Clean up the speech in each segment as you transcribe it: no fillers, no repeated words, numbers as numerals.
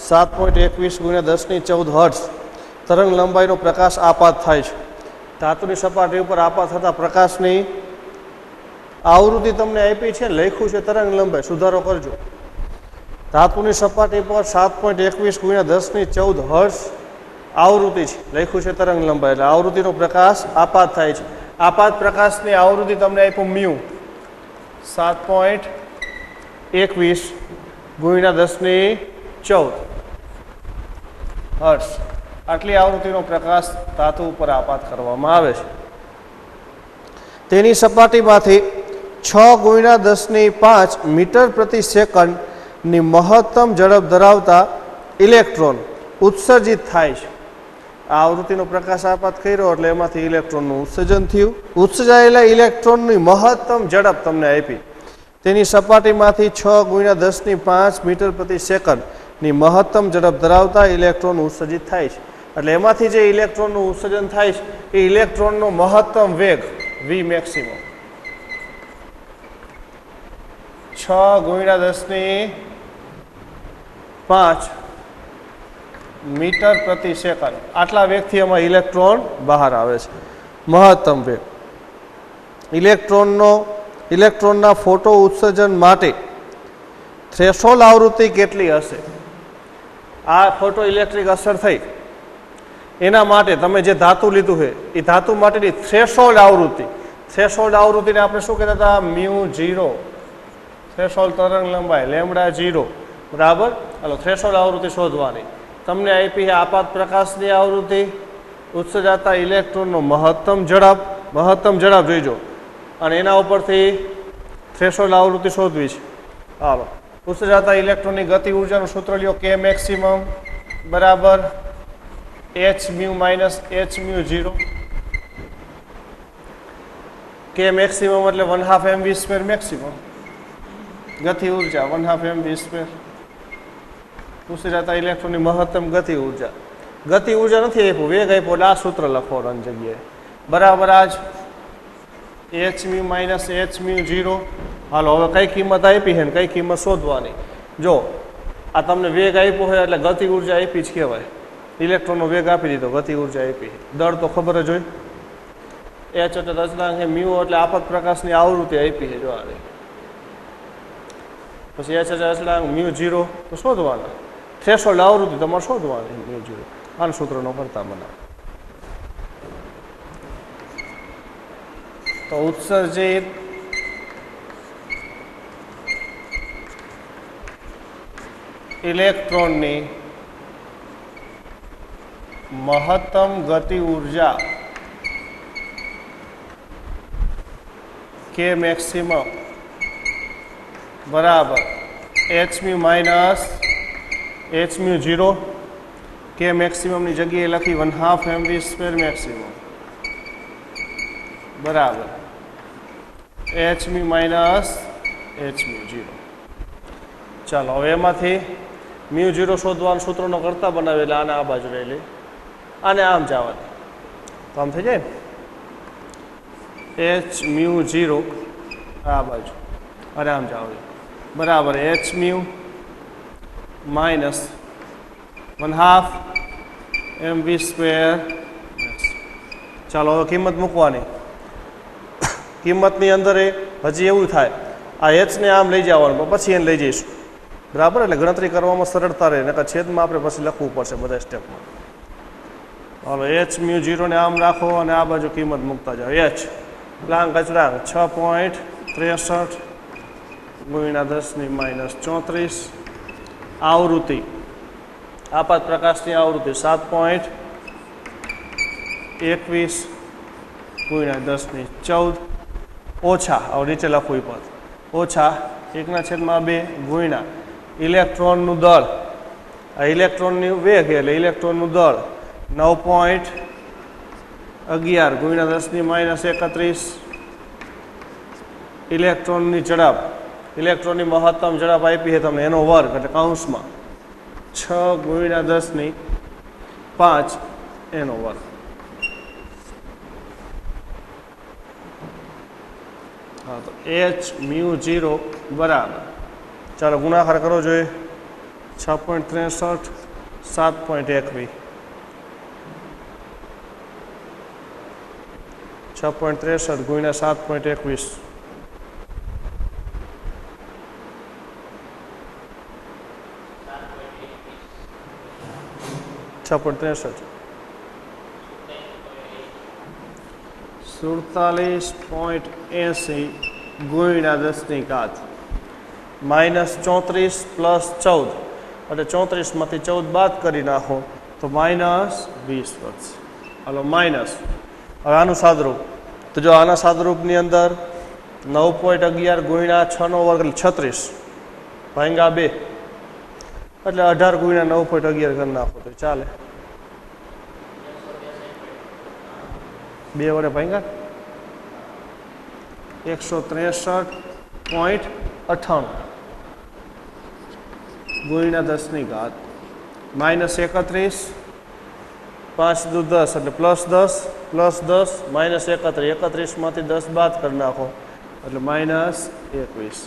7.21 × 10⁻14 hertz તરંગ લંબાઈનો પ્રકાશ આપાત થાય છે। ધાતુની સપાટી ઉપર આપાત થતા પ્રકાશની આવૃત્તિ તમને આપી છે, લખ્યું છે તરંગ લંબાઈ, સુધારો કરજો। ધાતુની સપાટી પર 7.21 × 10⁻14 હર્ટ્ઝ આવૃત્તિ છે, લખ્યું છે તરંગ લંબાઈ, એટલે આવૃત્તિનો પ્રકાશ આપાત થાય છે। આપાત પ્રકાશની આવૃત્તિ તમને આપ્યું મ્યુ 7.21 × 10⁻14 હર્ટ્ઝ, આટલી આવૃત્તિનો પ્રકાશ ધાતુ ઉપર આપાત કરવામાં આવે છે। તેની સપાટીમાંથી 6 × 10⁵ મીટર પ્રતિ સેકન્ડની મહત્તમ ઝડપ ધરાવતા ઇલેક્ટ્રોન ઉત્સર્જિત થાય છે। આ આવૃત્તિનો પ્રકાશ આપાત કર્યો એટલે એમાંથી ઇલેક્ટ્રોનનું ઉત્સર્જન થયું। ઉત્સર્જાયેલા ઇલેક્ટ્રોનની મહત્તમ ઝડપ તમને આપી, તેની સપાટીમાંથી 6 × 10⁵ મીટર પ્રતિ સેકન્ડની મહત્તમ ઝડપ ધરાવતા ઇલેક્ટ્રોન ઉત્સર્જિત થાય છે। એટલે એમાંથી જે ઇલેક્ટ્રોનનું ઉત્સર્જન થાય છે એ ઇલેક્ટ્રોનનો મહત્તમ વેગ વી મેક્સિમમ 6 × 10⁵ મીટર પ્રતિ સેકન્ડ, આટલા વેગથી એમાં ઇલેક્ટ્રોન બહાર આવે છે, મહત્તમ વેગ। ઇલેક્ટ્રોનના ફોટો ઉત્સર્જન માટે થ્રેશોલ્ડ આવૃત્તિ કેટલી હશે? આ ફોટો ઇલેક્ટ્રિક અસર થઈ એના માટે તમે જે ધાતુ લીધું છે એ ધાતુ માટેની થ્રેશોલ્ડ આવૃત્તિને આપણે શું કહેતા હતા? μ0, થ્રેશોલ્ડ તરંગ લંબાઈ λ0, બરાબર। હાલો, થ્રેશોલ્ડ આવૃત્તિ શોધવાની તમને આપી છે આપાત પ્રકાશની આવૃત્તિ, ઉત્સર્જાતા ઇલેક્ટ્રોનનો મહત્તમ ઝડપ જોઈજો, અને એના ઉપરથી થ્રેશોલ્ડ આવૃત્તિ શોધવી છે। હાલો, ઉત્સર્જાતા ઇલેક્ટ્રોનની ગતિ ઉર્જાનું સૂત્ર લ્યો, કે મેક્સિમમ બરાબર h𝜇 - h𝜇0। કે મેક્સિમમ એટલે 1/2 mv² મેક્સિમમ, ગતિ ઉર્જા 1/2 mv², ઉત્સર્જાતા ઇલેક્ટ્રોનની મહત્તમ ગતિ ઉર્જા નથી આપ્યું, વેગ આપ્યો, એટલે આ સૂત્ર લખવાનું જગ્યાએ બરાબર આ જ h𝜇 - h𝜇0। હાલો, હવે કઈ કિંમત આપી છે ને કઈ કિંમત શોધવાની? જો આ તમને વેગ આપ્યો હોય એટલે ગતિ ઉર્જા આપી જ કહેવાય, ઇલેક્ટ્રોનનો વેગ આપી દીધો, ગતિ ઉર્જા આપી, દળ તો ખબર જ હોય, h એટલે અચળાંક છે, મ્યુ એટલે આપાત પ્રકાશની આવૃત્તિ આપી છે, જો આ પછી h એટલે અચળાંક μ0 તો શોધવાના, થ્રેશોલ્ડ આવૃત્તિ તમારે શોધવાની μ0, આના સૂત્રનો કરતા બનાવો તો ઉત્સર્જિત ઇલેક્ટ્રોનની મહત્તમ ગતિ ઉર્જા કે મેક્સિમમ બરાબર h𝜇 - h𝜇0, કે મેક્સિમમની જગ્યાએ લખી 1/2 mv² મેક્સિમમ બરાબર h𝜇 - h𝜇0। ચાલો, હવે એમાંથી μ0 શોધવાનું સૂત્રનો કરતા બનાવે એટલે આને આ બાજુ લઈ લે, આને આમ જવા દે તો આમ થઈ જાય ને, h𝜇0 આ બાજુ અને આમ જવા દે બરાબર h𝜇 - 1/2 mv²। ચાલો, હવે કિંમત મૂકવાની, કિંમતની અંદર હજી એવું થાય આ h ને આમ લઈ જવાનું, પછી એને લઈ જઈશું, બરાબર, એટલે ગણતરી કરવામાં સરળતા રહે, નકર છેદમાં આપણે પછી લખવું પડશે બધા સ્ટેપમાં। હાલો, h𝜇0 ને આમ રાખો અને આ બાજુ કિંમત મૂકતા જાઓ, h પ્લાંક અચળાંક 6.63 × 10⁻34, આવૃત્તિ આપાત પ્રકાશની આવૃત્તિ 7.21 × 10⁻14 ઓછા, હવે નીચે લખવું પદ ઓછા 1/2 ગુણ્યા ઇલેક્ટ્રોનનું દળ, આ ઇલેક્ટ્રોનનું વેગ એટલે ઇલેક્ટ્રોનનું દળ 9.11 × 10⁻31, ઇલેક્ટ્રોનની ઝડપ, ઇલેક્ટ્રોનની મહત્તમ ઝડપ આપી છે તમને, એનો વર્ગ એટલે કૌંસમાં 6 × 10⁵ એનો વર્ગ। હા, તો h𝜇0 બરાબર, ચાલો ગુણાકાર કરો જોઈએ, 6.63 7.21 6.63 ગુણ્યા 7.21 6.63 47.80 ગુણ્યા 10 ઘાત -34 + 14 એટલે 34 માંથી 14 બાદ કરી નાખો તો -20 વધશે. હાલો માઇનસ. હવે આનું સાદરૂપ તો જો આના સાદરૂપની અંદર 9.11 ગુણ્યા 6 નો વર્ગ એટલે 36 ભાંગ્યા 2 એટલે 18 ગુણ્યા 9.11 કરી નાખો તો ચાલે. 2 વડે ભાંગ્યા 163.98 ગુણ્યા 10 ઘાત -31 5 દુ 10 એટલે +10 +10 -31 31 માંથી 10 બાદ કરી નાખો એટલે -21.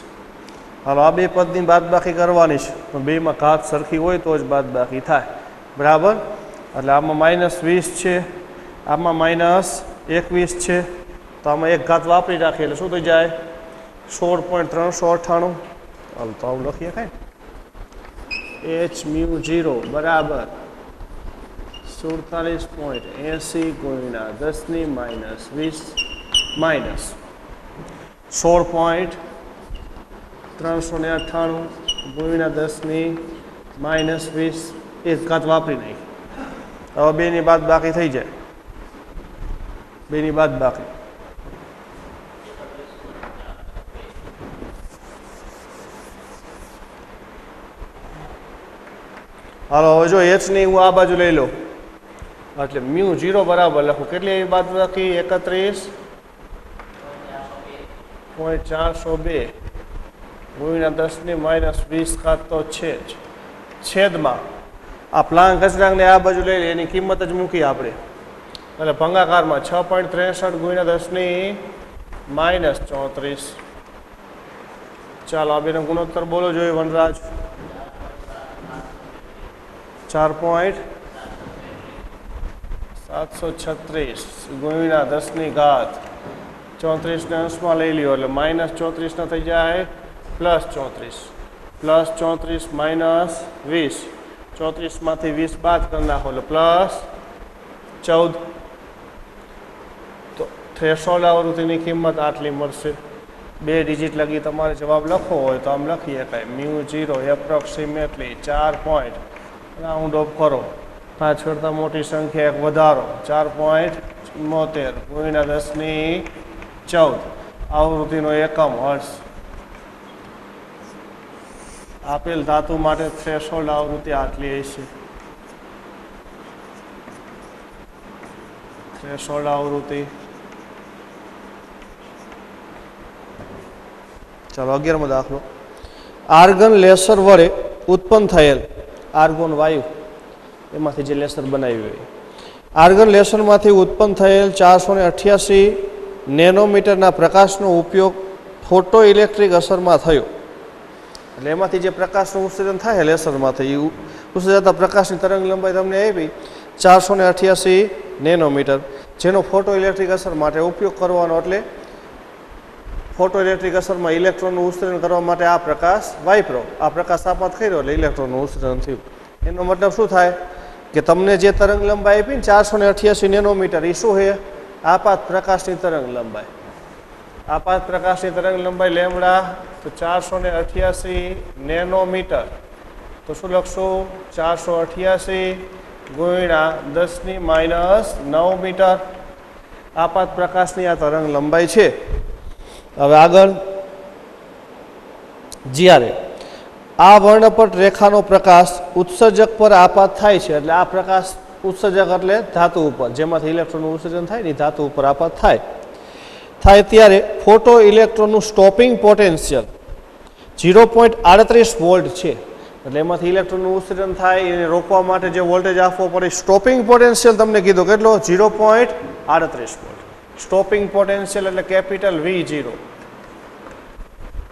હાલો આ બે પદની બાદબાકી કરવાની છે પણ બેમાં ઘાત સરખી હોય તો જ બાદબાકી થાય બરાબર. એટલે આમાં -20 છે આમાં -21 છે તો આમાં એક ઘાત વાપરી રાખીએ એટલે શું થઈ જાય 16.398. હાલ તો આવું લખીએ કાંઈ h/μ0 બરાબર 47.80 ગુણ્યા 10 -20 16.398 ગુણ્યા 10 -20 એક ઘાત વાપરી નાખી. હવે બેની બાદ બાકી થઈ જાય બેની બાદ બાકી હાલો હવે જો h ની હું આ બાજુ લઈ લઉં એટલે μ0 બરાબર લખું કેટલી એવી બાદ બાકી 31.402 ગુણ્યા 10 -20 ઘાત તો છે જ છેદમાં આ પ્લાંક અચળાંકને આ બાજુ લઈ લે એની કિંમત જ મૂકી આપણે એટલે ભંગાકારમાં 6.63 ગુણ્યા 10 -34. ચાલો આ બેનો ગુણોત્તર બોલો જોઈએ વનરાજ 4.736 ગુણ્યા 10 ઘાત 34 ને અંશમાં લઈ લ્યો એટલે -34 ના થઈ જાય +34 +34 -20 34 માંથી 20 બાદ કરી નાખો એટલે +14. તો થ્રેશોલ્ડ આવૃત્તિની કિંમત આટલી મળશે. 2 ડિજિટ લગી તમારે જવાબ લખવો હોય તો આમ લખીએ કાંઈ μ0 એપ્રોક્સિમેટલી 4 પોઈન્ટ રાઉન્ડ ઓફ કરો 5 કરતાં મોટી સંખ્યા એક વધારો 4.74 ગુણ્યા 10 આવૃત્તિનો એકમ હર્ટ્ઝ. આપેલ ધાતુ માટે થ્રેશોલ્ડ આવૃત્તિ આટલી હશે. થ્રેશોલ્ડ આવૃત્તિ ચાલો 11મો દાખલો. આર્ગન લેસર વડે ઉત્પન્ન થયેલ આર્ગોન વાયુ એમાંથી જે લેસર બનાવ્યું હોય આર્ગન લેસરમાંથી ઉત્પન્ન થયેલ 488 નેનોમીટરના પ્રકાશનો ઉપયોગ ફોટો ઇલેક્ટ્રિક અસરમાં થયો. એટલે એમાંથી જે પ્રકાશનું ઉત્સર્જન થાય લેસરમાંથી એ ઉત્સર્જાતા પ્રકાશની તરંગ લંબાઈ તમને આપી 488 નેનોમીટર જેનો ફોટો ઇલેક્ટ્રિક અસર માટે ઉપયોગ કરવાનો. એટલે ફોટો ઇલેક્ટ્રિક અસરમાં ઇલેક્ટ્રોનનું ઉત્સર્જન કરવા માટે આ પ્રકાશ વાપરો આ પ્રકાશ આપાત કર્યો એટલે ઇલેક્ટ્રોનનું ઉત્સર્જન થયું. એનો મતલબ શું થાય કે તમને જે તરંગ લંબાઈ આપી ને 488 નેનોમીટર એ શું છે આપાત પ્રકાશની તરંગ લંબાઈ. આપાત પ્રકાશની તરંગ લંબાઈ લેમડા તો 488 નેનોમીટર તો શું લખશું 488 ગુણ્યા 10 -9 મીટર આપાત પ્રકાશની આ તરંગ લંબાઈ છે. હવે આગળ જ્યારે આ વર્ણપટ રેખાનો પ્રકાશ ઉત્સર્જક પર આપાત થાય છે એટલે આ પ્રકાશ ઉત્સર્જક એટલે ધાતુ ઉપર જેમાંથી ઇલેક્ટ્રોનનું ઉત્સર્જન થાય ને ધાતુ ઉપર આપાત થાય ત્યારે ફોટો ઇલેક્ટ્રોનનું સ્ટોપિંગ પોટેન્શિયલ 0.38 વોલ્ટ છે. એટલે એમાંથી ઇલેક્ટ્રોનનું ઉત્સર્જન થાય એને રોકવા માટે જે વોલ્ટેજ આપવો પડે સ્ટોપિંગ પોટેન્શિયલ તમને કીધું કેટલો 0.38 વોલ્ટ. સ્ટોપિંગ પોટેન્શિયલ એટલે કેપિટલ V0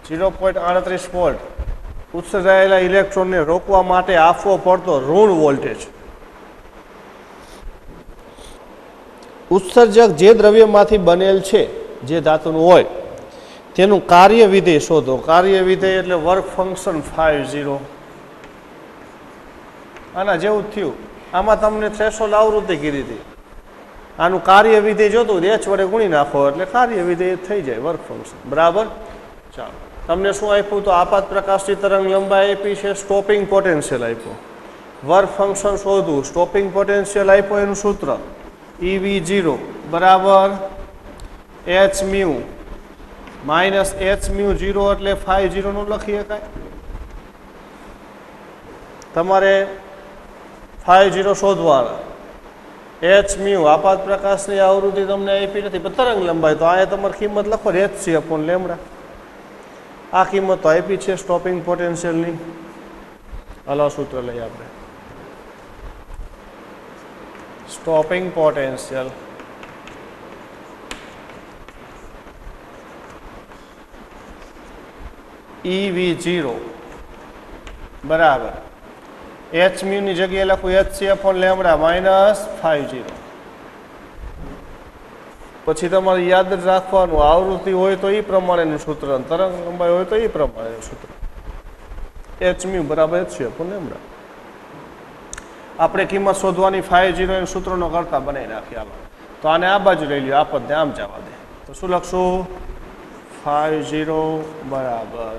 0.38 વોલ્ટ ઉત્સર્જાયેલા ઇલેક્ટ્રોનને રોકવા માટે આપવો પડતો ઋણ વોલ્ટેજ. ઉત્સર્જક જે દ્રવ્યમાંથી બનેલ છે, જે ધાતુનું હોય, તેનું કાર્ય વિધેય શોધો. કાર્ય વિધેય એટલે વર્ક ફંક્શન 50. આના જેવું જ થયું. આમાં તમને થ્રેશોલ્ડ આવૃત્તિ કીધી હતી. આનું કાર્ય વિધેય જોતું h વડે ગુણી નાખો એટલે કાર્ય વિધેય થઈ જાય વર્ક ફંક્શન. બરાબર. ચાલો, તમને શું આપ્યું? તો આપાત પ્રકાશની તરંગ લંબાઈ આપી છે, સ્ટોપિંગ પોટેન્શિયલ આપ્યો, વર્ક ફંક્શન શોધવું, સ્ટોપિંગ પોટેન્શિયલ આપ્યો, એનું સૂત્ર EV0 બરાબર h mu minus h mu 0 એટલે 50 નું લખી શકાય. તમારે 50 શોધવાના. h મ્યુ આપાત પ્રકાશની આવૃત્તિ તમને આપી નથી, પણ તરંગ લંબાઈ તો આ તમારી કિંમત લખો hc/λ. આ કિંમત તો આપી છે સ્ટોપિંગ પોટેન્શિયલની. હલો, સૂત્ર લઈએ આપણે. સ્ટોપિંગ પોટેન્શિયલ EV0 બરાબર h મ્યુ ની જગ્યાએ લખું hc/λ માઇનસ 50. પછી તમારે યાદ જ રાખવાનું, આવૃત્તિ હોય તો એ પ્રમાણેનું સૂત્ર, તરંગ લંબાઈ હોય તો એ પ્રમાણેનું સૂત્ર. h મ્યુ બરાબર hc/λ. આપણે કિંમત શોધવાની 50 એનું સૂત્રનો કરતા બનાવી નાખીએ. તો આને આ બાજુ લઈ લ્યો, આ પદને આમ જવા દે. તો શું લખશું? 50 બરાબર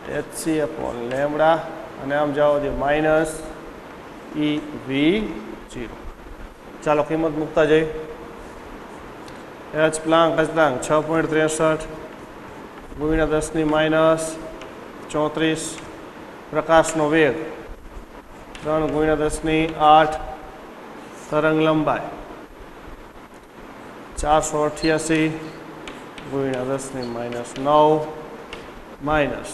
hc/λ અને આમ જવા દે માઇનસ EV0. ચાલો કિંમત મૂકતા જઈએ. h પ્લાન્ક 6.63 ગુણ્યા 10⁻⁻34. પ્રકાશનો વેગ 3 ગુણ્યા 10⁸. તરંગ લંબાઈ 488 ગુણ્યા 10⁻⁹ માઇનસ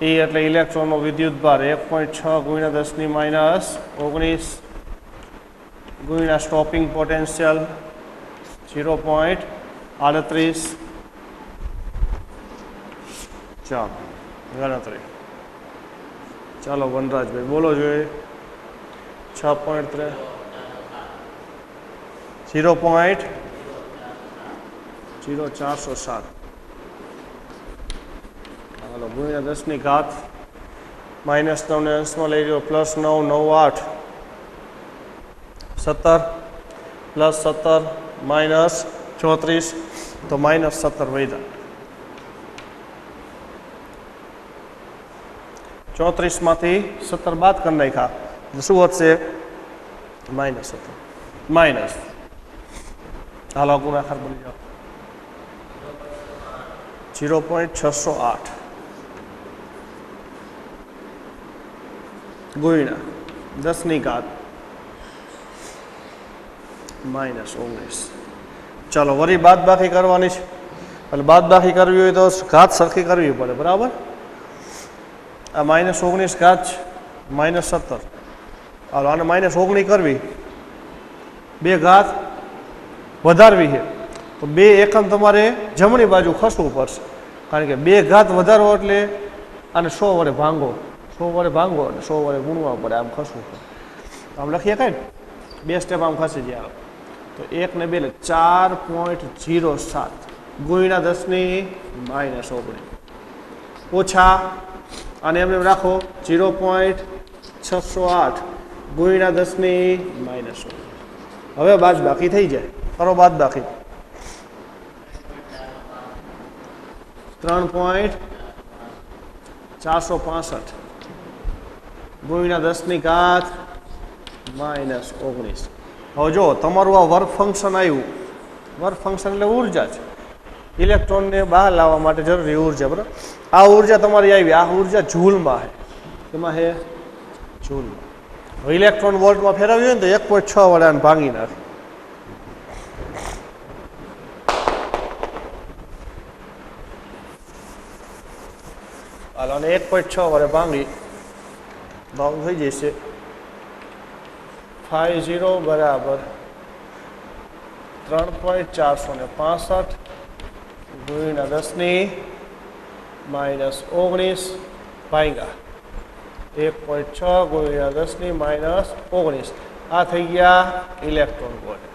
E એટલે ઇલેક્ટ્રોનનો વિદ્યુત ભાર 1.6 ગુણ્યા 10⁻⁹ ગુણ્યા સ્ટોપિંગ પોટેન્શિયલ 0.38. ચાલો ગણતરી. ચાલો વનરાજભાઈ બોલો જોઈએ. 6.3 0.0407 હાલો ગુણ્યા 10⁻⁻. માઇનસ 9 ને અંશમાં લઈ લો, +9 9 8 17 +17 માઇનસ 34 તો માઇનસ 17 વધ્યા. 34 માંથી 17 બાદ કરી નાખ્યા એટલે શું વધશે? -17 માઇનસ. હાલો ગુણાકાર બની જાઓ 0.608 ગુણ્યા 10⁻⁻. -19. ચાલો વળી બાદ બાકી કરવાની છે. એટલે બાદ બાકી કરવી હોય તો ઘાત સરખી કરવી પડે. બરાબર. આ -19 ઘાત -17. હાલો આને -19 કરવી, 2 ઘાત વધારવી છે તો 2 એકમ તમારે જમણી બાજુ ખસવું પડશે, કારણ કે 2 ઘાત વધારો એટલે આને 100 વડે ભાંગો, 100 વડે ભાંગો અને 100 વડે ગુણવા પડે, આમ ખસવું પડે. આમ લખીએ કઈ 2 સ્ટેપ આમ ખસી જાય. તો 1 ને 2 4.07 ગુણ્યા 10⁻⁻19 ઓછા અને એમને રાખો 0.608 ગુણ્યા 10⁻⁻19. હવે બાદ બાકી થઈ જાય. કરો બાદ બાકી. 3.465 ગુણ્યા 10⁻⁻19. હવે જો તમારું આ વર્ક ફંક્શન આવ્યું. વર્ક ફંક્શન એટલે ઉર્જા છે, ઇલેક્ટ્રોનને બહાર લાવવા માટે જરૂરી ઉર્જા. બરાબર. આ ઉર્જા તમારી આવી, આ ઉર્જા જૂલમાં છે. એમાં છે જૂલમાં. હવે ઇલેક્ટ્રોન વોલ્ટમાં ફેરવ્યું હોય ને તો 1.6 વડે આને ભાંગી નાખે. હાલો અને 1.6 વડે ભાંગી ભાવ થઈ જશે 50 બરાબર 3.465 ગુણ્યા 10⁻⁻19 ભાગ્યા 1.6 ગુણ્યા 10 - 19 આ થઈ ગયા ઇલેક્ટ્રોન વોલ્ટ.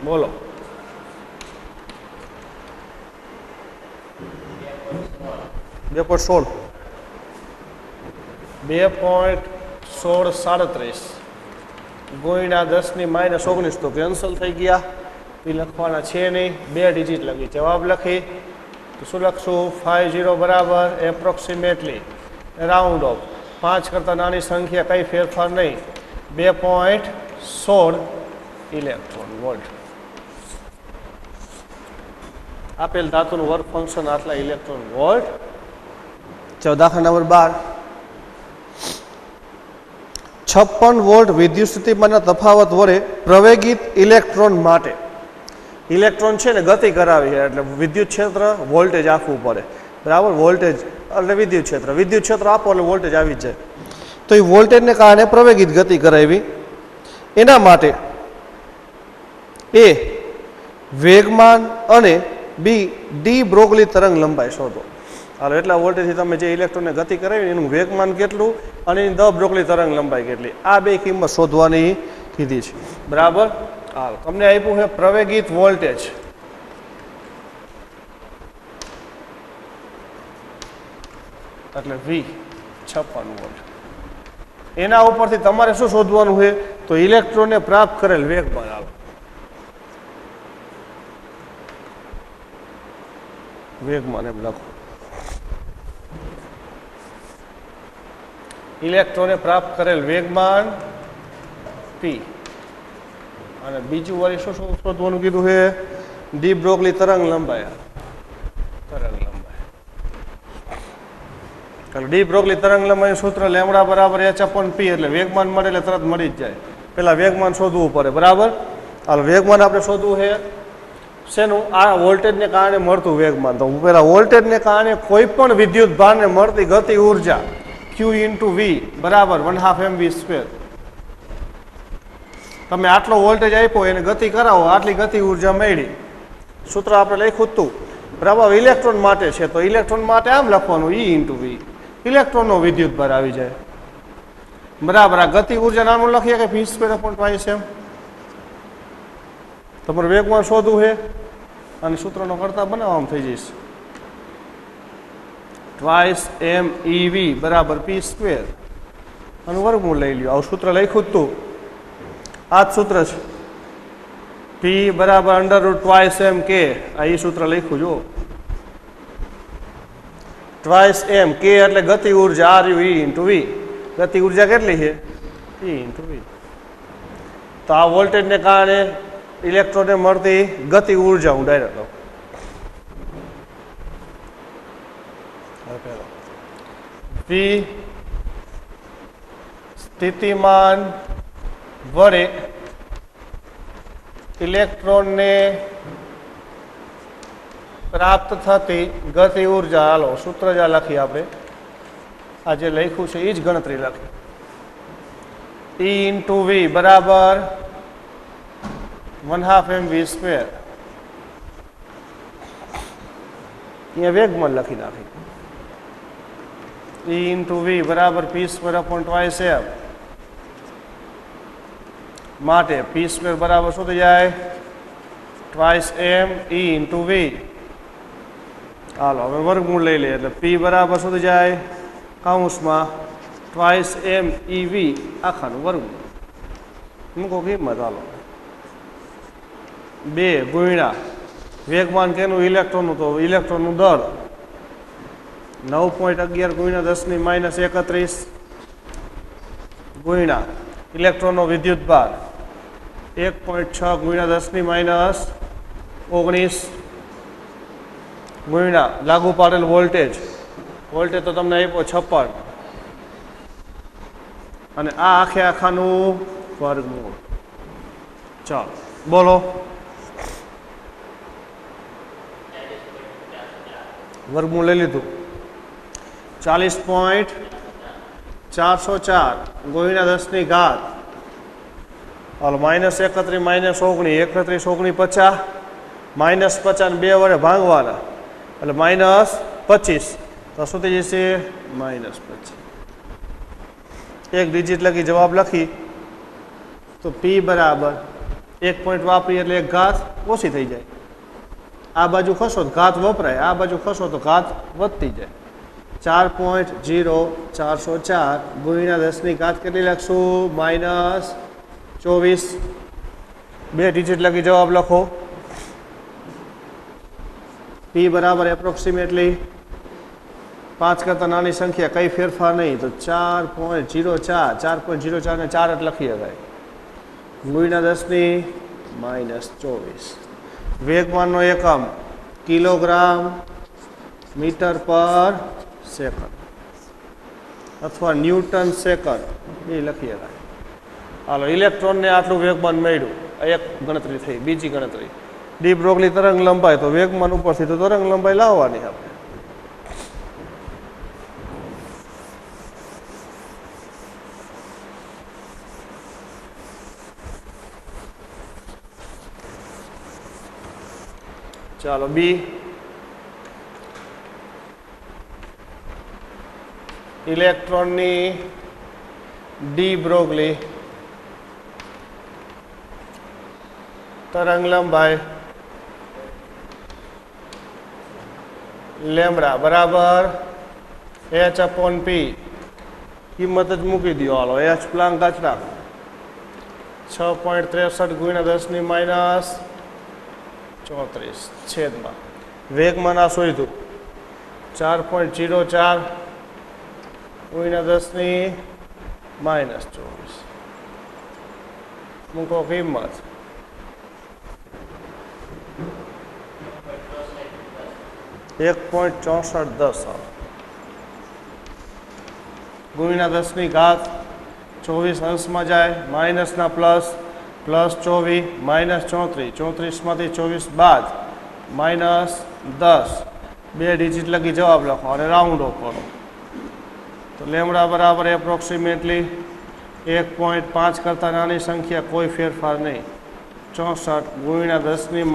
બોલો 2.16 2.1637 ગુણ્યા 10 - 19 તો કેન્સલ થઈ ગયા. એ લખવાના છે નહીં, 2 ડિજિટ લખી જવાબ લખી તો શું લખશું 50 બરાબર એપ્રોક્સિમેટલી રાઉન્ડ ઓફ 5 કરતાં નાની સંખ્યા કંઈ ફેરફાર નહીં 2.16 ઇલેક્ટ્રોન વોલ્ટ. આપેલ ધાતુનું વર્ક ફંક્શન આટલા ઇલેક્ટ્રોન વોલ્ટ. ચાલો દાખલા નંબર 12 56 વોલ્ટ વિદ્યુત સ્થિતિમાનના તફાવત વડે પ્રવેગિત ઇલેક્ટ્રોન માટે ઇલેક્ટ્રોન છે ને ગતિ કરાવી છે એટલે વિદ્યુત ક્ષેત્ર વોલ્ટેજ આપવું પડે બરાબર. વોલ્ટેજ એટલે વિદ્યુત ક્ષેત્ર આપો એટલે વોલ્ટેજ આવી જ જાય. તો એ વોલ્ટેજને કારણે પ્રવેગિત ગતિ કરાવી એના માટે એ વેગમાન અને બી ડી બ્રોગલી તરંગ લંબાઈ શોધો. હાલો એટલા વોલ્ટેજથી તમે જે ઇલેક્ટ્રોનને ગતિ કરાવી એનું વેગમાન કેટલું અને એની દ બ્રોગલી તરંગ લંબાઈ કેટલી આ બે કિંમત શોધવાની કીધી છે બરાબર. હાલો તમને આપ્યું છે પ્રવેગિત વોલ્ટેજ એટલે V 56 વોલ્ટ. એના ઉપરથી તમારે શું શોધવાનું છે તો ઇલેક્ટ્રોનને પ્રાપ્ત કરેલ વેગમાન. હાલો વેગમાન એમ લખો ઇલેક્ટ્રોને પ્રાપ્ત કરેલ વેગમાન P અને બીજું વાળી શું શોધવાનું કીધું છે ડી બ્રોગલી તરંગ લંબાઈ. ડી બ્રોગલી તરંગ લંબાઈ સૂત્ર લેમડા બરાબર h/p એટલે વેગમાન મળે એટલે તરત મળી જ જાય. પેલા વેગમાન શોધવું પડે બરાબર. હાલ વેગમાન આપણે શોધવું છે શેનું આ વોલ્ટેજને કારણે મળતું વેગમાન. તો પેલા વોલ્ટેજને કારણે કોઈ પણ વિદ્યુત ભારને મળતી ગતિ ઉર્જા Q × V બરાબર 1/2 mv². તમે આટલો વોલ્ટેજ આપ્યો એને ગતિ કરાવો આટલી ગતિ ઉર્જા મળી. સૂત્ર આપણે લખ્યું હતું બરાબર. ઇલેક્ટ્રોન માટે છે તો ઇલેક્ટ્રોન માટે આમ લખવાનું E × V ઇલેક્ટ્રોનનો વિદ્યુત ભાર આવી જાય બરાબર. આ ગતિ ઉર્જા નાનું લખીએ કે v²/2 m. તમારે વેગમાન શોધવું છે અને સૂત્રનો કરતા બનાવવામાં થઈ જશે 2 mev બરાબર p² અને વર્ગમૂળ લઈ લ્યો. આવું સૂત્ર લખ્યું જ તું આ જ સૂત્ર છે p બરાબર √2 m k. આ એ સૂત્ર લખ્યું જો 2 m k એટલે ગતિ ઉર્જા R U E × V. ગતિ ઉર્જા કેટલી છે E × V. તો આ વોલ્ટેજને કારણે ઇલેક્ટ્રોનને મળતી ગતિ ઉર્જા હું ડાયરેક્ટ લઉં V સ્થિતિમાન વડે ઇલેક્ટ્રોનને પ્રાપ્ત થતી ગતિ ઉર્જા. હાલો સૂત્ર જ લખી આપણે આ જે લખ્યું છે એ જ ગણતરી લખી E × V બરાબર 1/2 mv². અહીંયા વેગમાન લખી નાખી E × V બરાબર p²/2 m માટે p² બરાબર શું થઈ જાય 2 m E × V. હાલો હવે વર્ગમૂળ લઈ લઈએ એટલે p બરાબર શું થઈ જાય કૌંસમાં 2 m eV આખાનું વર્ગમૂળ મૂકો કિંમત. હાલો 2 ગુણ્યા વેગમાન કેનું ઇલેક્ટ્રોનનું તો ઇલેક્ટ્રોનનું દળ 9.11 ગુણ્યા 10 - 31 ગુણ્યા ઇલેક્ટ્રોનનો વિદ્યુત ભાર 1.6 ગુણ્યા 10 - 19 ગુણ્યા લાગુ પાડેલ વોલ્ટેજ તો તમને આપ્યો 56 અને આ આખે આખાનું વર્ગમૂળ. ચાલો બોલો વર્ગમૂળ લઈ લીધું 40.404 ગુણ્યા 10 ઘાત. હાલો -31 - 19 31 19 50 -50 ને 2 વડે ભાંગવાના એટલે -25 તો શું થઈ જશે -25 એક ડિજિટ લખી જવાબ લખી તો p બરાબર 1 પોઈન્ટ વાપરી એટલે એક ઘાત ઓછી થઈ જાય આ બાજુ ખસો તો ઘાત વપરાય આ બાજુ ખસો તો ઘાત વધતી જાય 4.0404 ગુણ્યા 10 ની ઘાત કેટલી લખશું -24 બે ડિજિટ લખી જવાબ લખો p બરાબર એપ્રોક્સિમેટલી 5 કરતા નાની સંખ્યા કઈ ફેરફાર નહીં તો 4.04 ને 4 જ લખી શકાય ગુણ્યા 10 ની -24 વેગમાનનો એકમ કિલોગ્રામ મીટર પર સેકન્ડ અથવા ન્યૂટન સેકન્ડ એ લખી શકાય હાલો ઇલેક્ટ્રોનને આટલું વેગમાન મળ્યું એક ગણતરી થઈ બીજી ગણતરી ડી બ્રોગલી તરંગ લંબાઈ તો વેગમાન ઉપરથી તો તરંગ લંબાઈ લાવવાની આપણે ચાલો બી ઇલેક્ટ્રોનની ડી બ્રોગલી તરંગ લંબાઈ લેમ્બડા બરાબર h/p કિંમત જ મૂકી દો હાલો h પ્લાન્ક અચળાંક 6.63 ગુણ્યા 10 ની -34 છેદમાં વેગમાન આ શોધ્યું 4.04 ગુણ્યા 10 ની -24 મૂકો કિંમત 1.6410 ગુણ્યા 10 ની ઘાત 24 અંશમાં જાય માઇનસના પ્લસ +24 -34 34 માંથી 24 બાદ -10 બે ડિજિટ લખી જવાબ લખો અને રાઉન્ડ ઓફ કરો તો લેમ્બડા બરાબર એપ્રોક્સિમેટલી 1.5 કરતા નાની સંખ્યા કોઈ ફેરફાર નહીં 64 ગુણ્યા 10 ની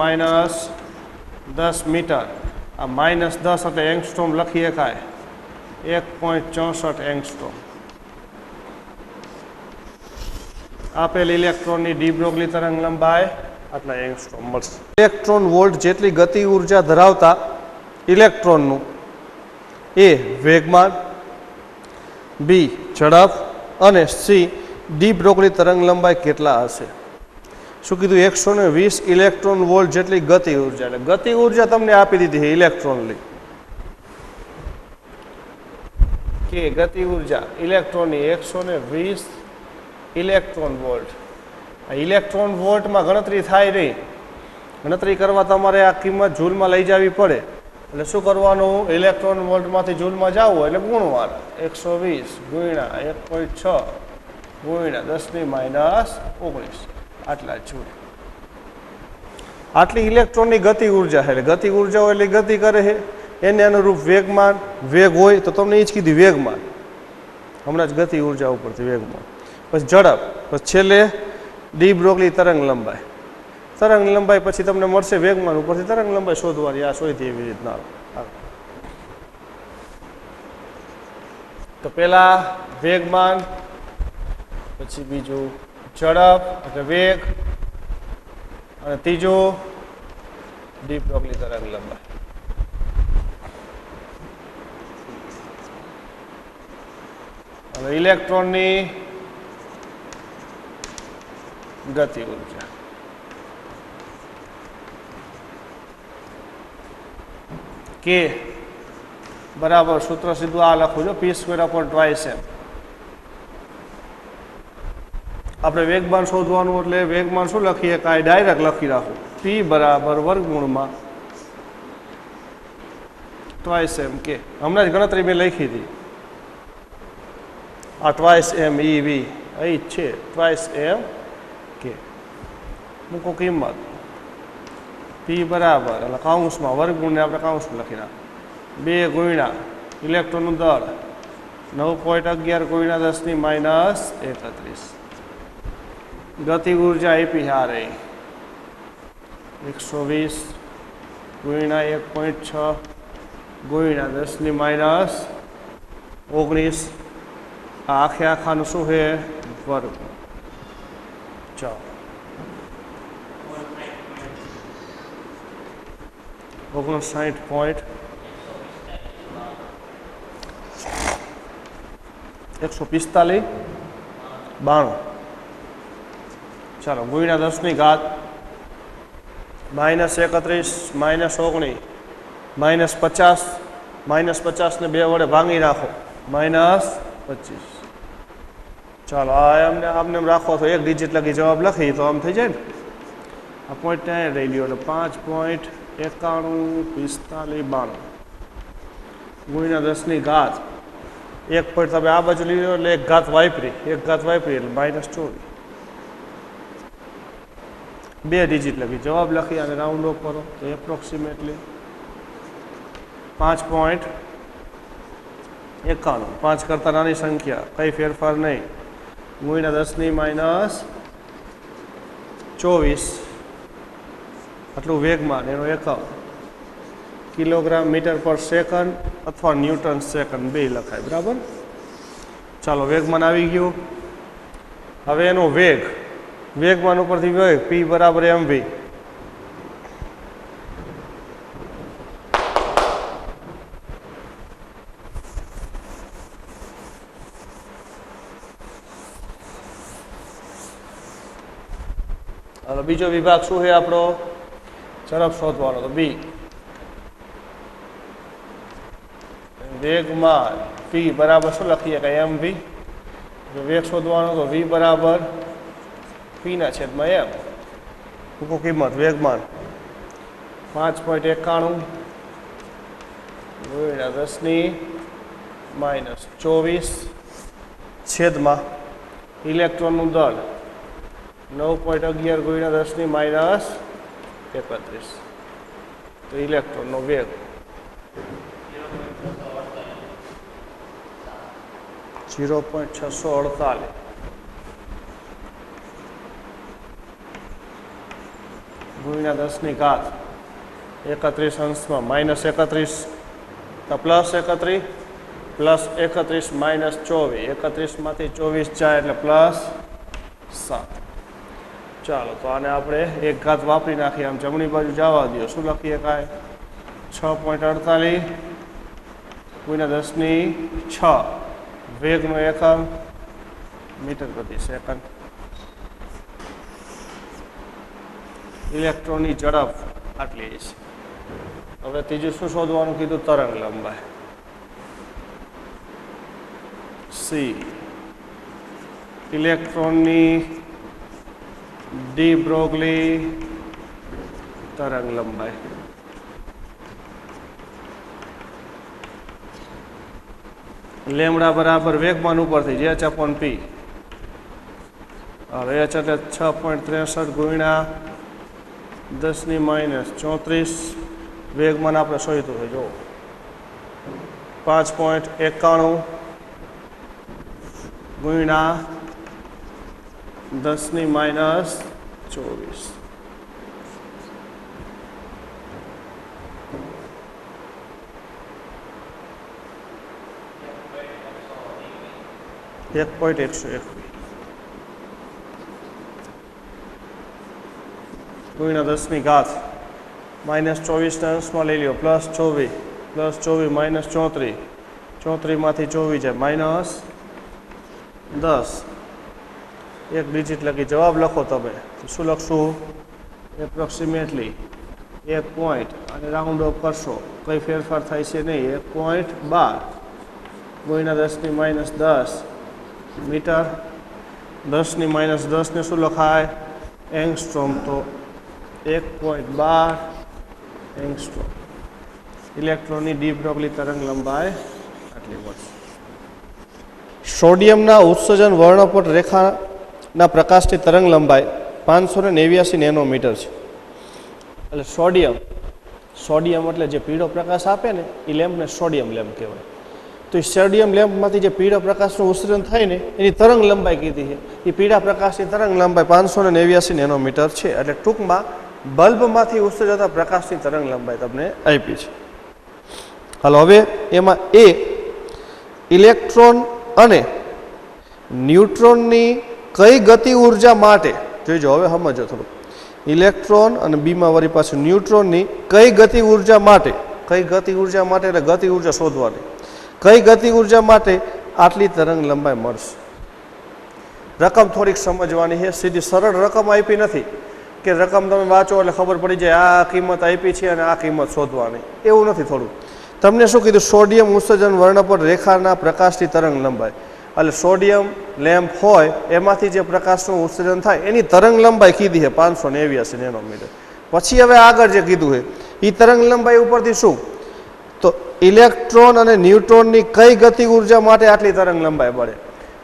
-10 મીટર આ -10 એટલે એંગસ્ટ્રોમ લખી શકાય 1.64 એંગસ્ટ્રોમ આપેલ ઇલેક્ટ્રોનની ડી બ્રોગલી તરંગ લંબાઈ આટલા એંગસ્ટ્રોમ મળશે ઇલેક્ટ્રોન વોલ્ટ જેટલી ગતિ ઉર્જા ધરાવતા ઇલેક્ટ્રોનનું એ વેગમાન બી ઝડપ અને સી ડી બ્રોગલી તરંગ લંબાઈ કેટલા હશે શું કીધું 120 ઇલેક્ટ્રોન વોલ્ટ જેટલી ગતિ ઉર્જા એટલે ગતિ ઉર્જા તમને આપી દીધી છે ઇલેક્ટ્રોનની કે ગતિ ઉર્જા ઇલેક્ટ્રોનની 120 ઇલેક્ટ્રોન વોલ્ટ આ ઇલેક્ટ્રોન વોલ્ટમાં ગણતરી થાય નહીં ગણતરી કરવા તમારે આ કિંમત જૂલમાં લઈ જવી પડે એટલે શું કરવાનું ઇલેક્ટ્રોન વોલ્ટમાંથી જૂલમાં જવું એટલે ગુણવાના 120 ગુણ્યા 1.6 ગુણ્યા 10 ની -19 આટલા જૂલ આટલી ઇલેક્ટ્રોનની ગતિ ઉર્જા છે એટલે ગતિ ઉર્જા હોય એટલે ગતિ કરે છે એને અનુરૂપ વેગમાન વેગ હોય તો તમને એ જ કીધી વેગમાન હમણાં જ ગતિ ઉર્જા ઉપરથી વેગમાન પછી ઝડપ પછી છેલ્લે ડી બ્રોગલી તરંગ લંબાઈ પછી તમને મળશે વેગમાન ઉપરથી તરંગ લંબાઈ શોધવાની આ શોધી એવી રીતના તો પેલા વેગમાન પછી બીજું ઝડપ એટલે વેગ અને ત્રીજું ડી બ્રોગલી તરંગ લંબાઈ હવે ઇલેક્ટ્રોનની ગતિ ઉર્જા કે બરાબર સૂત્ર સીધું આ લખું છો p²/2m આપણે વેગમાન શોધવાનું એટલે વેગમાન શું લખીએ કાંઈ ડાયરેક્ટ લખી રાખું p બરાબર વર્ગમૂળમાં 2m કે હમણાં જ ગણતરી મેં લખી હતી આ 2m ev અહીં જ છે 2m કે મૂકો કિંમત p બરાબર એટલે કાઉન્સમાં વર્ગમૂળને આપણે કાઉન્સમાં લખી નાખ 2 ગુણ્યા ઇલેક્ટ્રોનનું દળ 9.11 ગુણ્યા 10 ની -31 ગતિ ઉર્જા આપી હારે 120 ગુણ્યા 1.6 ગુણ્યા 10 માઇનસ 19 આ આખે આખાનું શું છે વર્ગ ચાલો 59.145 92 ચાલો ગુણ્યા 10 ઘાત -31 -19 -50 ને 2 વડે ભાંગી નાખો -25 ચાલો આ એમને આમને રાખો તો એક ડિજિટ લગી જવાબ લખી તો આમ થઈ જાય ને આ પોઈન્ટ ત્યાં રહી લ્યો એટલે 5.9145 ગુણ્યા 10 ઘાત એક પોઈન્ટ તમે આ બાજુ લીધો એટલે એક ઘાત વાપરી એટલે -24 2 ડિજિટ લખી જવાબ લખી અને રાઉન્ડ ઓફ કરો તો એપ્રોક્સિમેટલી 5.91 5 કરતાં નાની સંખ્યા કંઈ ફેરફાર નહીં ગુણ્યા 10 -24 આટલું વેગમાન એનો એકમ કિલોગ્રામ મીટર પર સેકન્ડ અથવા ન્યૂટન સેકન્ડ બે લખાય બરાબર ચાલો વેગમાન આવી ગયું હવે એનો વેગમાન ઉપરથી વેગ p બરાબર mv હવે બીજો વિભાગ શું છે આપણો ઝડપ શોધવાનો તો બી વેગમાન p બરાબર શું લખીએ કે mv વેગ શોધવાનો તો v બરાબર p ના છેદમાં m ટૂંકો કિંમત વેગમાન 5.91 ગુણ્યા 10 -24 છેદમાં ઇલેક્ટ્રોનનું દળ 9.11 ગુણ્યા 10 -31 તો ઇલેક્ટ્રોનનો વેગ 0.648 ગુણ્યા 10 ઘાત 31 અંશમાં -31 +31 +31 -24 31 માંથી 24 જાય એટલે +7 ચાલો તો આને આપણે એક ઘાત વાપરી નાખીએ આમ જમણી બાજુ જવા દો શું લખીએ કાંઈ 6.48 ગુણ્યા 10 વેગનો એકમ મીટર પ્રતિ સેકન્ડ ઇલેક્ટ્રોનની ઝડપ આટલી છે હવે ત્રીજું શું શોધવાનું કીધું તરંગ લંબાઈ સી ઇલેક્ટ્રોનની ડી બ્રોગલી તરંગ લંબાઈ લેમડા બરાબર વેગમાન ઉપરથી h upon p હવે h એટલે 6.63 ગુણ્યા 10 -34 વેગમાન આપણે શોધ્યું છે જો 5.91 ગુણ્યા 10 -24 1.121 ગુણ્યા 10 ઘાત -24 અંશમાં લઈ લ્યો +24 -34 34 માંથી 24 જાય -10 એક ડિજિટ લખી જવાબ લખો તમે તો શું લખશું એપ્રોક્સિમેટલી 1 પોઈન્ટ અને રાઉન્ડ ઓફ કરશો કંઈ ફેરફાર થાય છે નહીં 1.12 ગુણ્યા 10 -10 મીટર 10 -10 ને શું લખાય એંગસ્ટ્રોમ તો 1.12 એંગસ્ટ્રોમ ઇલેક્ટ્રોનની ડી બ્રોગલી તરંગ લંબાઈ આટલી મળશે સોડિયમના ઉત્સર્જન વર્ણપટ રેખાના પ્રકાશની તરંગ લંબાઈ 589 નેનોમીટર છે એટલે સોડિયમ એટલે જે પીળો પ્રકાશ આપે ને એ લેમ્પને સોડિયમ લેમ્પ કહેવાય તો એ સોડિયમ લેમ્પમાંથી જે પીળા પ્રકાશનું ઉત્સર્જન થાય ને એની તરંગ લંબાઈ કીધી છે એ પીળા પ્રકાશની તરંગ લંબાઈ 589 નેનોમીટર છે એટલે ટૂંકમાં બલ્બમાંથી ઉત્સર્જતા પ્રકાશની તરંગ લંબાઈ તમને આપી છે હાલો હવે એમાં એ ઇલેક્ટ્રોન અને ન્યુટ્રોનની કઈ ગતિ ઉર્જા માટે જોઈજો, હવે સમજો થોડું. ઇલેક્ટ્રોન અને બીમાં વળી પાછું ન્યુટ્રોનની કઈ ગતિ ઉર્જા માટે, કઈ ગતિ ઉર્જા માટે એટલે ગતિ ઉર્જા શોધવાની, કઈ ગતિ ઉર્જા માટે આટલી તરંગ લંબાઈ મળશે. રકમ થોડીક સમજવાની છે, સીધી સરળ રકમ આપી નથી કે રકમ તમે વાંચો એટલે ખબર પડી જાય આ કિંમત આપી છે અને આ કિંમત શોધવાની, એવું નથી. થોડું તમને શું કીધું, સોડિયમ ઉત્સર્જન વર્ણપટ રેખાના પ્રકાશની તરંગ લંબાઈ, એટલે સોડિયમ લેમ્પ હોય એમાંથી જે પ્રકાશનું ઉત્સર્જન થાય એની તરંગ લંબાઈ કીધી છે 589 નેનોમીટર. પછી હવે આગળ જે કીધું છે એ તરંગ લંબાઈ ઉપરથી શું, તો ઇલેક્ટ્રોન અને ન્યુટ્રોનની કઈ ગતિ ઉર્જા માટે આટલી તરંગ લંબાઈ મળે,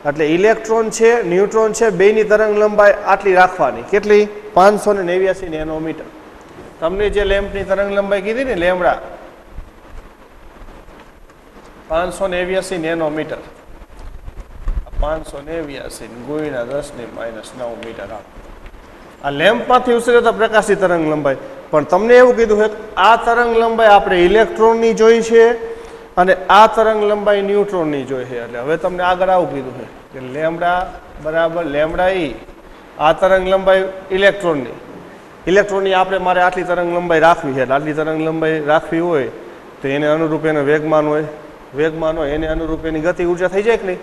એટલે ઇલેક્ટ્રોન છે ન્યુટ્રોન છે બેની તરંગ લંબાઈ આટલી રાખવાની. કેટલી? 589 નેનોમીટર. તમને જે લેમ્પની તરંગ લંબાઈ કીધી ને લેમડા 589 નેનોમીટર, 589 ગુણ્યા 10⁻9 મીટર આ લેમ્પમાંથી ઉછળતા પ્રકાશની તરંગ લંબાઈ. પણ તમને એવું કીધું છે આ તરંગ લંબાઈ આપણે ઇલેક્ટ્રોનની જોઈ છે અને આ તરંગ લંબાઈ ન્યુટ્રોનની જોઈ છે. એટલે હવે તમને આગળ આવું કીધું છે કે લેમડા બરાબર લેમડા ઈ, આ તરંગ લંબાઈ ઇલેક્ટ્રોનની, ઇલેક્ટ્રોનની આપણે મારે આટલી તરંગ લંબાઈ રાખવી છે. આટલી તરંગ લંબાઈ રાખવી હોય તો એને અનુરૂપ એને વેગમાન હોય, વેગમાન હોય એને અનુરૂપ એની ગતિ ઉર્જા થઈ જાય કે નહીં.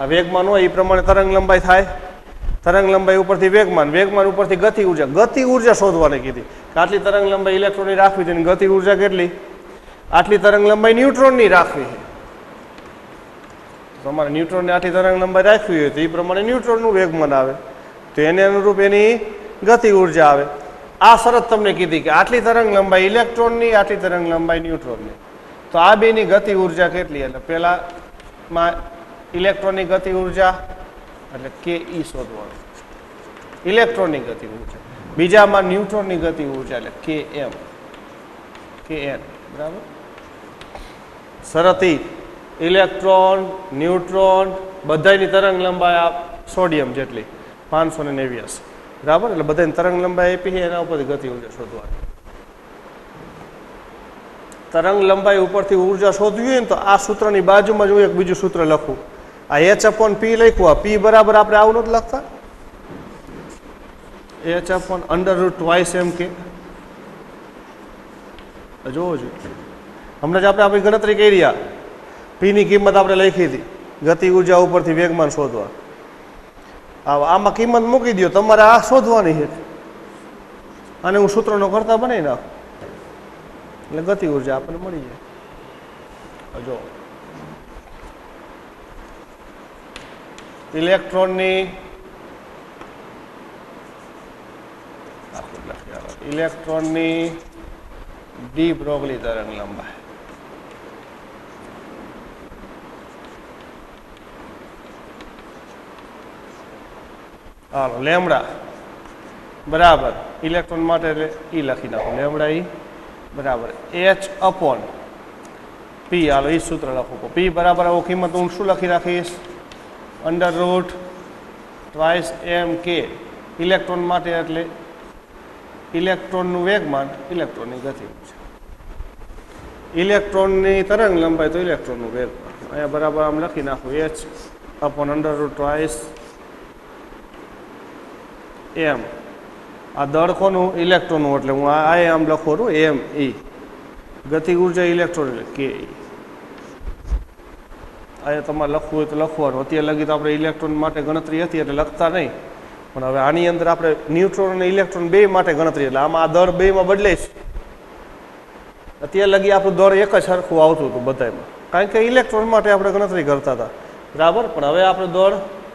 આ વેગમાન હોય એ પ્રમાણે તરંગ લંબાઈ થાય, તરંગ લંબાઈ ઉપરથી વેગમાન, વેગમાન ઉપરથી ગતિ ઉર્જા, ગતિ ઉર્જા શોધવાની કીધી કે આટલી તરંગ લંબાઈ ઇલેક્ટ્રોનની રાખવી છે, ગતિ ઉર્જા કેટલી, આટલી તરંગ લંબાઈ ન્યુટ્રોનની રાખવી છે. તમારે ન્યુટ્રોનની આટલી તરંગ લંબાઈ રાખવી હોય તો એ પ્રમાણે ન્યુટ્રોનનું વેગમાન આવે, તો એને અનુરૂપ એની ગતિ ઉર્જા આવે. આ શરત તમને કીધી કે આટલી તરંગ લંબાઈ ઇલેક્ટ્રોનની, આટલી તરંગ લંબાઈ ન્યુટ્રોનની, તો આ બેની ગતિ ઉર્જા કેટલી, એટલે પહેલામાં ઇલેક્ટ્રોનની ગતિ ઉર્જા એટલે કે ઈ શોધવાનું, ઇલેક્ટ્રોનની ગતિ ઉર્જા, બીજામાં ન્યુટ્રોનની ગતિ ઉર્જા એટલે કે એમ, કે એન. બરાબર, શરતી ઇલેક્ટ્રોન ન્યુટ્રોન બધાની તરંગ લંબાઈ આ સોડિયમ જેટલી 589, બરાબર, એટલે બધાની તરંગ લંબાઈ આપી છે એના ઉપરથી ગતિ ઉર્જા શોધવાની. તરંગ લંબાઈ ઉપરથી ઉર્જા શોધવી હોય ને તો આ સૂત્રની બાજુમાં જ હું એક બીજું સૂત્ર લખું, આ H/P લખ્યું, આ P બરાબર આપણે આવું નથી લખતા, H/√2 mk. જોવો જોઈએ, હમણાં જ આપણે આપણી ગણતરી કરી, આ P ની કિંમત આપણે લખી હતી ગતિ ઉર્જા ઉપરથી વેગમાન શોધવા. આમાં કિંમત મૂકી દો, તમારે આ શોધવાની છે અને હું સૂત્રનો કરતા બનાવી નાખું એટલે ગતિ ઉર્જા આપણને મળી જાય. જો ઇલેક્ટ્રોનની ડી બ્રોગલી તરંગ લંબાઈ, હાલો લેમડા બરાબર ઇલેક્ટ્રોન માટે એટલે ઈ લખી નાખો, લેમડા ઈ બરાબર H/P. હાલો એ સૂત્ર લખો, P બરાબર આવો કિંમત હું શું લખી રાખીશ, √2 mk. ઇલેક્ટ્રોન માટે એટલે ઇલેક્ટ્રોનનું વેગમાન, ઇલેક્ટ્રોનની ગતિ ઉર્જા, ઇલેક્ટ્રોનની તરંગ લંબાઈ તો ઇલેક્ટ્રોનનું વેગમાન. અહીંયા બરાબર આમ લખી નાખું H/√2 m. આ દળ કોનું, ઇલેક્ટ્રોનનું, એટલે હું આ આમ લખું છું m e. ગતિ ઉર્જા ઇલેક્ટ્રોન એટલે કે ઈ. અહીંયા તમારે લખવું હોય તો લખવાનું, અત્યારે લગી તો આપણે ઇલેક્ટ્રોન માટે ગણતરી હતી એટલે લખતા નહીં, પણ હવે આની અંદર આપણે ન્યુટ્રોન અને ઇલેક્ટ્રોન બે માટે ગણતરી, એટલે આમાં આ દર બેમાં બદલાઈશ. અત્યારે લગી આપણું દર એક જ સરખું આવતું હતું બધામાં, કારણ કે ઇલેક્ટ્રોન માટે આપણે ગણતરી કરતા હતા, બરાબર. પણ હવે આપણે દર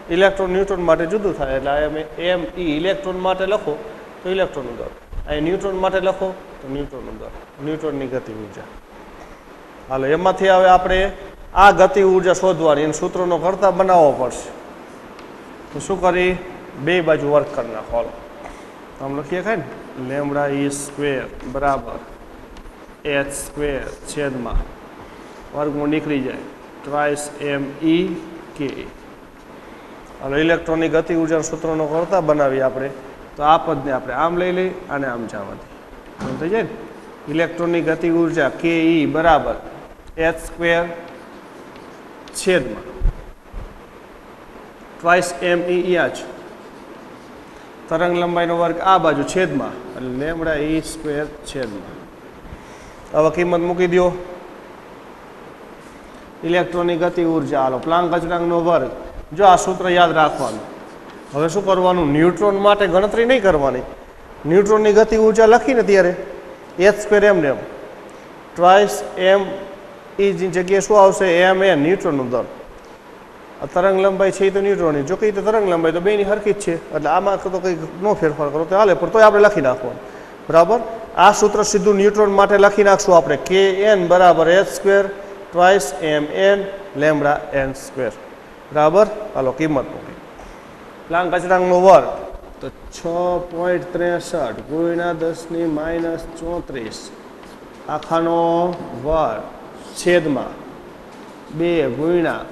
ઇલેક્ટ્રોન ન્યુટ્રોન માટે જુદું થાય, એટલે અમે m e ઇલેક્ટ્રોન માટે લખો તો ઇલેક્ટ્રોનનું દર, અહીં ન્યુટ્રોન માટે લખો તો ન્યુટ્રોનનું દર, ન્યુટ્રોનની ગતિ ઉર્જા. હાલો એમાંથી હવે આપણે આ ગતિ ઉર્જા શોધવાની, એને સૂત્રોનો કરતા બનાવવો પડશે. તો શું કરી, બે બાજુ વર્ક કરી નાખો. હાલો આમ લખીએ ખાય ને, લેમડા ઈ સ્ક્વેર બરાબર h² છેદમાં વર્ગમાં નીકળી જાય ટ્વાઇસ m e k. હાલો ઇલેક્ટ્રોનની ગતિ ઉર્જાના સૂત્રોનો કરતા બનાવીએ આપણે, તો આ પદને આપણે આમ લઈ લઈ અને આમ જવા દઈએ, થઈ જાય ને. ઇલેક્ટ્રોનની ગતિ ઉર્જા કે ઈ બરાબર h સ્ક્વેર છેદમાં ટ્વાઇસ m e જ તરંગ લંબાઈનો વર્ગ આ બાજુ છેદમાં એટલે લેમડા e સ્ક્વેર છેદમાં. હવે કિંમત મૂકી દો. ઇલેક્ટ્રોનની ગતિ ઉર્જા હાલો પ્લાન્ક અચળાંકનો વર્ગ. જો આ સૂત્ર યાદ રાખવાનું. હવે શું કરવાનું? ન્યુટ્રોન માટે ગણતરી નહીં કરવાની. ન્યુટ્રોનની ગતિ ઉર્જા લખીને ત્યારે h સ્ક્વેર એમ ને એમ ટ્વાઇસ m એ જગ્યાએ શું આવશે? m એ ન્યુટ્રોનનું દળ. આ તરંગ લંબાઈ છે એ તો ન્યુટ્રોનની. જો કે તો તરંગ લંબાઈ તો બેની હરખી જ છે એટલે આમાં તો કંઈ નો ફેરફાર કરો તો હાલે, પણ તોય આપણે લખી નાખવાનું. બરાબર. આ સૂત્ર સીધું ન્યુટ્રોન માટે લખી નાખશું આપણે. કે n બરાબર h square twice m n lambda n square. બરાબર. હાલો કિંમત મૂકી. પ્લાન્ક અચળાંકનો વર્ગ તો 6.63 ગુણ્યા 10⁻34 આખાનો વર્ગ છેદમાં 2 ગુણ્યા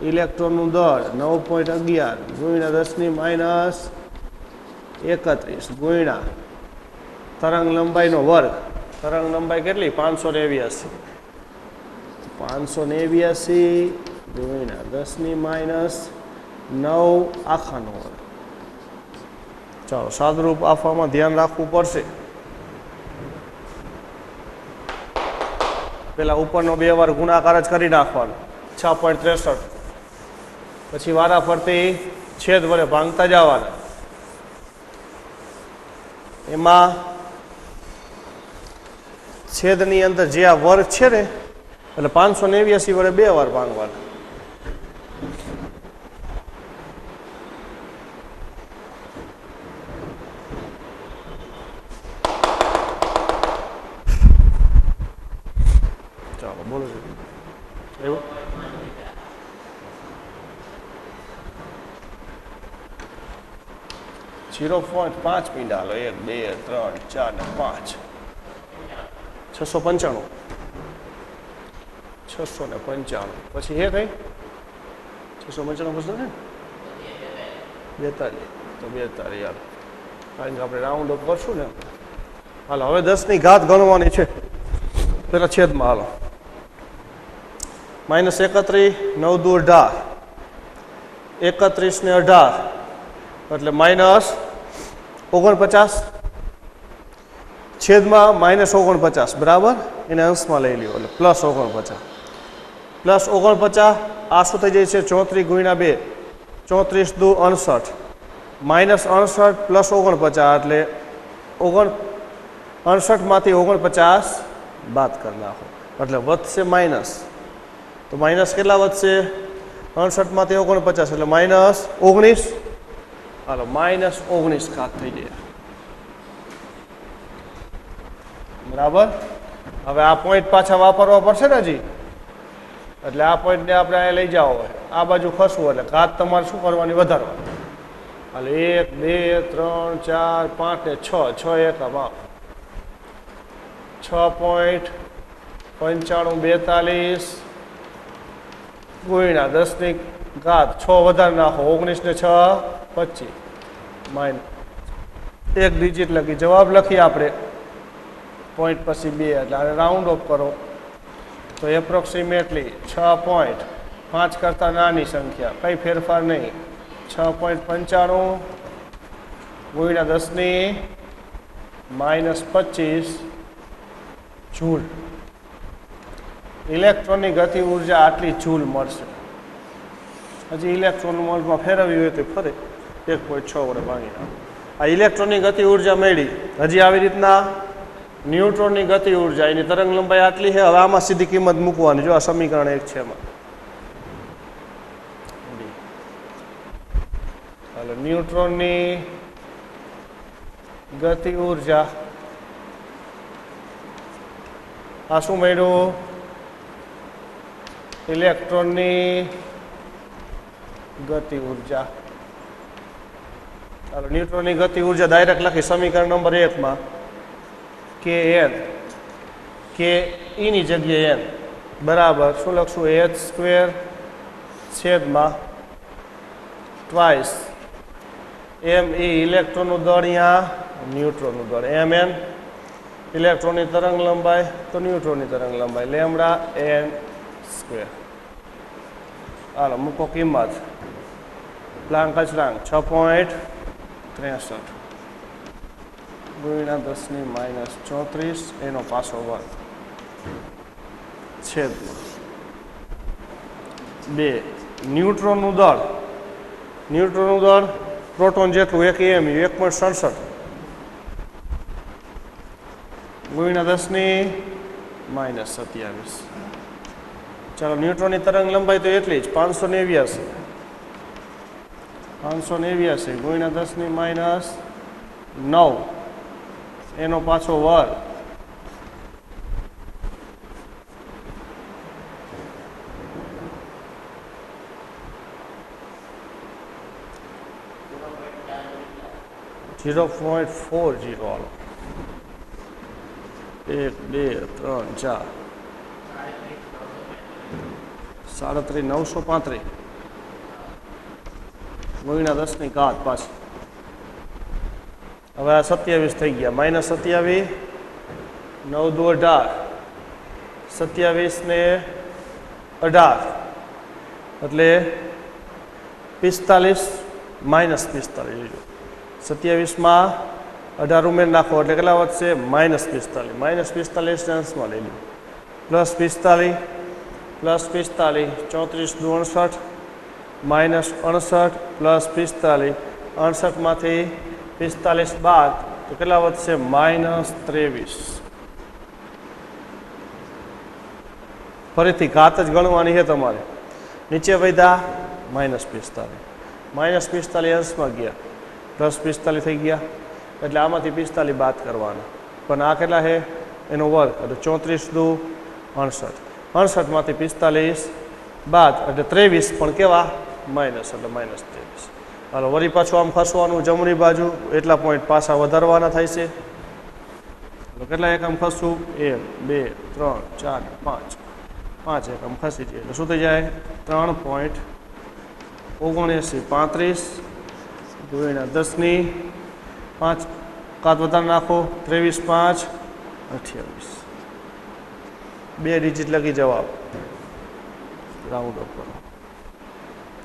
ઇલેક્ટ્રોનનું દળ 9.11 ગુણ્યા 10⁻31 ગુણ્યા તરંગ લંબાઈનો વર્ગ. તરંગ લંબાઈ કેટલી? 589. 589 ગુણ્યા 10⁻9 આખાનો વર્ગ. ચાલો સાદરૂપ આપવામાં ધ્યાન રાખવું પડશે. પેલા ઉપરનો 2 વાર ગુણાકાર જ કરી નાખવાનો. 6.63 પછી વારા ફરતી છેદ વડે ભાંગતા જવાના. એમાં છેદની અંદર જે આ વર્ગ છે ને એટલે 589 વડે 2 વાર ભાંગવાના. ચાલો બોલો એવું 0.5 મિનિટ હાલો. 1 2 3 4 ને 5 695 695 પછી હે કઈ 695 પછી ને 42 તો 42 યાર કારણ કે આપણે રાઉન્ડ અપ કરશું ને. હાલો હવે 10 ની ઘાત ગણવાની છે. પેલા છેદમાં હાલો -31 9 દુ 18 31 ને 18 એટલે -49 છેદમાં -49. બરાબર. એને અંશમાં લઈ લ્યો એટલે +49 +49 આ શું થઈ જાય છે? 34 ગુણ્યા 2 34 દુ 69 -69 +49 એટલે 69માંથી 49 બાદ કરી નાખો એટલે વધશે માઇનસ. તો માઇનસ કેટલા વધશે? 69માંથી 49 એટલે -19. હાલો -19 ઘાત થઈ જાય. બરાબર. હવે આ પોઈન્ટ પાછા વાપરવા પડશે ને હજી એટલે આ પોઈન્ટને આપણે અહીંયા લઈ જાઓ હોય આ બાજુ ખસવું એટલે ઘાત તમારે શું કરવાની? વધારવા. હાલ 1 2 3 4 5 ને 6 6 એકમ 6.95 42 ગુણ્યા 10 ની ઘાત 6 વધારે નાખો 19 ને 6 25 માઇનસ 1 ડિજિટ લખી જવાબ લખીએ આપણે. પોઈન્ટ પછી 2 એટલે આને રાઉન્ડ ઓફ કરો તો એપ્રોક્સિમેટલી 6.5 કરતાં નાની સંખ્યા કંઈ ફેરફાર નહીં 6.95 ગુણ્યા 10 ની -25 જૂલ. ઇલેક્ટ્રોનની ગતિ ઉર્જા આટલી જૂલ મળશે. હજી ઇલેક્ટ્રોન મોલમાં ફેરવવી હોય તો ફરે 1.6 વડે ભાંગી નાખો. આ ઇલેક્ટ્રોનની ગતિ ઉર્જા મળી. હજી આવી રીતના ન્યુટ્રોનની ગતિ ઉર્જા એની તરંગ લંબાઈ આટલી છે. હવે આમાં સીધી કિંમત મૂકવાની. જો આ સમીકરણ 1 છે એમાં હાલો ન્યુટ્રોનની ગતિ ઉર્જા આ શું મળ્યું? ઇલેક્ટ્રોનની ગતિ ઉર્જા. ચાલો ન્યુટ્રોનની ગતિ ઉર્જા ડાયરેક્ટ લખી સમીકરણ નંબર 1 માં કે n કે ઈની જગ્યાએ n બરાબર શું લખશું? h સ્ક્વેર છેદમાં ટ્વાઇસ m e ઇલેક્ટ્રોનનું દળ અહીંયા ન્યુટ્રોનનું દળ mn ઇલેક્ટ્રોનની તરંગ લંબાઈ તો ન્યુટ્રોનની તરંગ લંબાઈ લેમડા એન સ્ક્વેર. હાલો મૂકો કિંમત. પ્લાન્ક અચળાંક 6.63 ગુણ્યા 10⁻34 એનો પાછો વર્ગ છેદમાં 2. ન્યુટ્રોનનું દળ પ્રોટોન જેટલું 1 એમયુ 1.67 ગુણ્યા 10⁻27. ચાલો ન્યુટ્રોનની તરંગ લંબાઈ તો એટલી જ 589 ગુણ્યા 10⁻9 એનો પાછો વર્ગ .40 હાલો 1 2 3 4 37,935 ગુણ્યા 10 ની ઘાત પાછી. હવે આ 27 થઈ ગયા -27 9 દુ 18 27 ને 18 એટલે 45 -45 27 18 ઉમેર નાખો એટલે કેટલા વધશે -45 ને અંશમાં લઈ લો +45 34 દુ 68 -68 +45 68માંથી 45 બાદ તો કેટલા વધશે -23. ફરીથી ઘાત જ ગણવાની છે તમારે. નીચે વધ્યા -45 અંશમાં ગયા +45 થઈ ગયા એટલે આમાંથી 45 બાદ કરવાના. પણ આ કેટલા છે એનો વર્ગ એટલે 34 દુ 68 68માંથી 45 બાદ એટલે 23 પણ કેવા માઇનસ એટલે -23. હાલો વળી પાછું આમ ખસવાનું જમણી બાજુ એટલા પોઈન્ટ પાછા વધારવાના થાય છે. કેટલા એકમ ખસવું 1 2 3 4 5 એકમ ખસી જાય એટલે શું થઈ જાય 3.79 35 ગુણ્યા 10 ની 5 કાત વધારે નાખો 23 5 28 2 ડિજિટ લખી જવાબ રાઉન્ડ અપ કરો.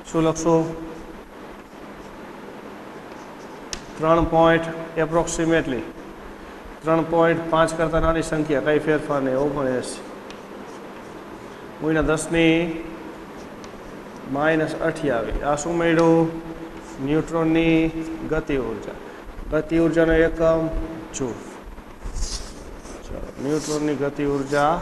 શું લખશું 3 એપ્રોક્સિમેટલી 3.5 કરતાં નાની સંખ્યા કઈ ફેરફાર નહીં 79 ગુણ્યા 10 ની -28. આ શું મળ્યું ન્યુટ્રોનની ગતિ ઉર્જાનો એકમ જૂલ. ચાલો ન્યુટ્રોનની ગતિ ઉર્જા